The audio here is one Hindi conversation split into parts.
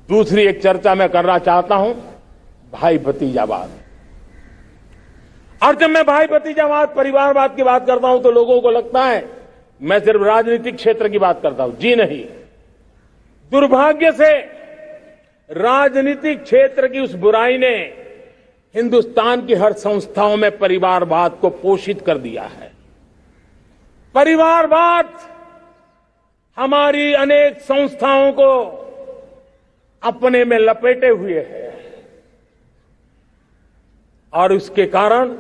दूसरी एक चर्चा मैं करना चाहता हूं, भाई भतीजावाद। और जब मैं भाई भतीजावाद, परिवारवाद की बात करता हूं तो लोगों को लगता है मैं सिर्फ राजनीतिक क्षेत्र की बात करता हूं। जी नहीं, दुर्भाग्य से राजनीतिक क्षेत्र की उस बुराई ने हिंदुस्तान की हर संस्थाओं में परिवारवाद को पोषित कर दिया है। परिवारवाद हमारी अनेक संस्थाओं को अपने में लपेटे हुए है और उसके कारण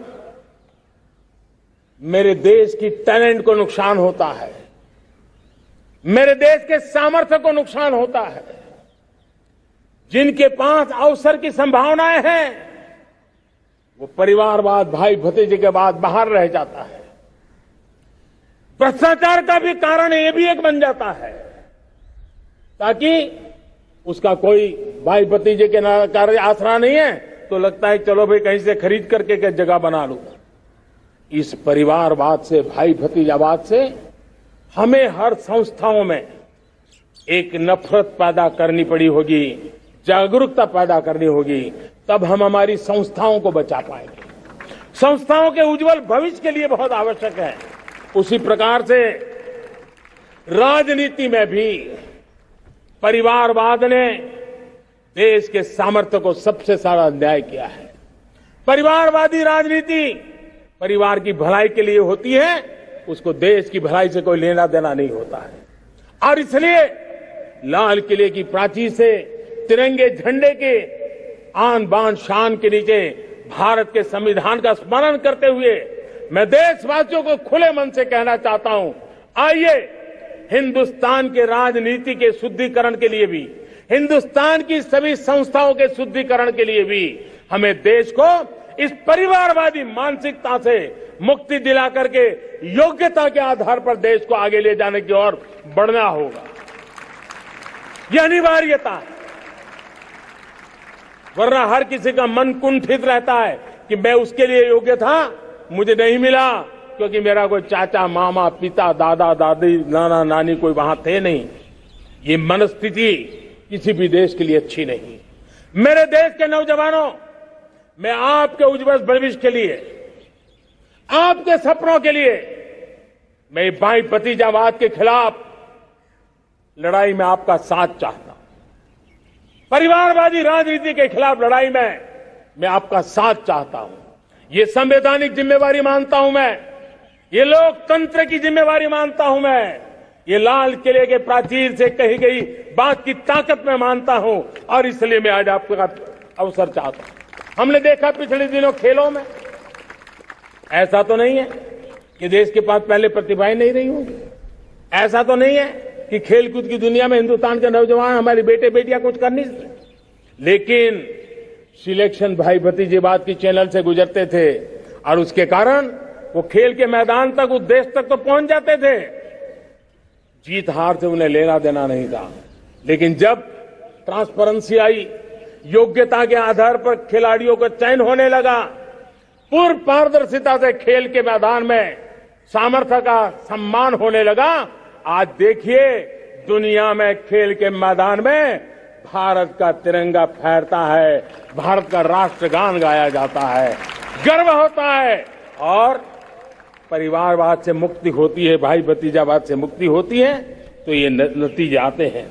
मेरे देश की टैलेंट को नुकसान होता है, मेरे देश के सामर्थ्य को नुकसान होता है। जिनके पास अवसर की संभावनाएं हैं वो परिवारवाद, भाई भतीजे के बाद बाहर रह जाता है। भ्रष्टाचार का भी कारण ये भी एक बन जाता है ताकि उसका कोई भाई भतीजे के कार्य आसरा नहीं है तो लगता है चलो भाई कहीं से खरीद करके के जगह बना लूं। इस परिवारवाद से, भाई भतीजावाद से हमें हर संस्थाओं में एक नफरत पैदा करनी पड़ी होगी, जागरूकता पैदा करनी होगी, तब हम हमारी संस्थाओं को बचा पाएंगे। संस्थाओं के उज्जवल भविष्य के लिए बहुत आवश्यक है। उसी प्रकार से राजनीति में भी परिवारवाद ने देश के सामर्थ्य को सबसे सारा अन्याय किया है। परिवारवादी राजनीति परिवार की भलाई के लिए होती है, उसको देश की भलाई से कोई लेना देना नहीं होता है। और इसलिए लाल किले की प्राचीर से तिरंगे झंडे के आन बान शान के नीचे भारत के संविधान का स्मरण करते हुए मैं देशवासियों को खुले मन से कहना चाहता हूं, आइए हिंदुस्तान के राजनीति के शुद्धिकरण के लिए भी, हिंदुस्तान की सभी संस्थाओं के शुद्धिकरण के लिए भी हमें देश को इस परिवारवादी मानसिकता से मुक्ति दिला करके योग्यता के आधार पर देश को आगे ले जाने की ओर बढ़ना होगा। यह अनिवार्यता है, वरना हर किसी का मन कुंठित रहता है कि मैं उसके लिए योग्य था, मुझे नहीं मिला क्योंकि मेरा कोई चाचा, मामा, पिता, दादा, दादी, नाना, नानी कोई वहां थे नहीं। ये मनस्थिति किसी भी देश के लिए अच्छी नहीं। मेरे देश के नौजवानों, मैं आपके उज्जवल भविष्य के लिए, आपके सपनों के लिए, मैं भाई भतीजावाद के खिलाफ लड़ाई में आपका साथ चाहता हूं। परिवारवादी राजनीति के खिलाफ लड़ाई में मैं आपका साथ चाहता हूं। ये संवैधानिक जिम्मेवारी मानता हूं मैं, ये लोकतंत्र की जिम्मेवारी मानता हूं मैं, ये लाल किले के प्राचीर से कही गई बात की ताकत में मानता हूं और इसलिए मैं आज आपका अवसर चाहता हूं। हमने देखा पिछले दिनों खेलों में, ऐसा तो नहीं है कि देश के पास पहले प्रतिभाएं नहीं रही होंगी, ऐसा तो नहीं है कि खेलकूद की दुनिया में हिंदुस्तान के नौजवान, हमारे बेटे बेटियां कुछ कर नहीं सकते, लेकिन सिलेक्शन भाई भतीजेवाद की चैनल से गुजरते थे और उसके कारण वो खेल के मैदान तक, उस देश तक तो पहुंच जाते थे। जीत हार से उन्हें लेना देना नहीं था, लेकिन जब ट्रांसपेरेंसी आई, योग्यता के आधार पर खिलाड़ियों का चयन होने लगा, पूर्ण पारदर्शिता से खेल के मैदान में सामर्थ्य का सम्मान होने लगा, आज देखिए दुनिया में खेल के मैदान में भारत का तिरंगा फहरता है, भारत का राष्ट्रगान गाया जाता है, गर्व होता है और परिवारवाद से मुक्ति होती है, भाई भतीजावाद से मुक्ति होती है, तो ये नतीजे आते हैं।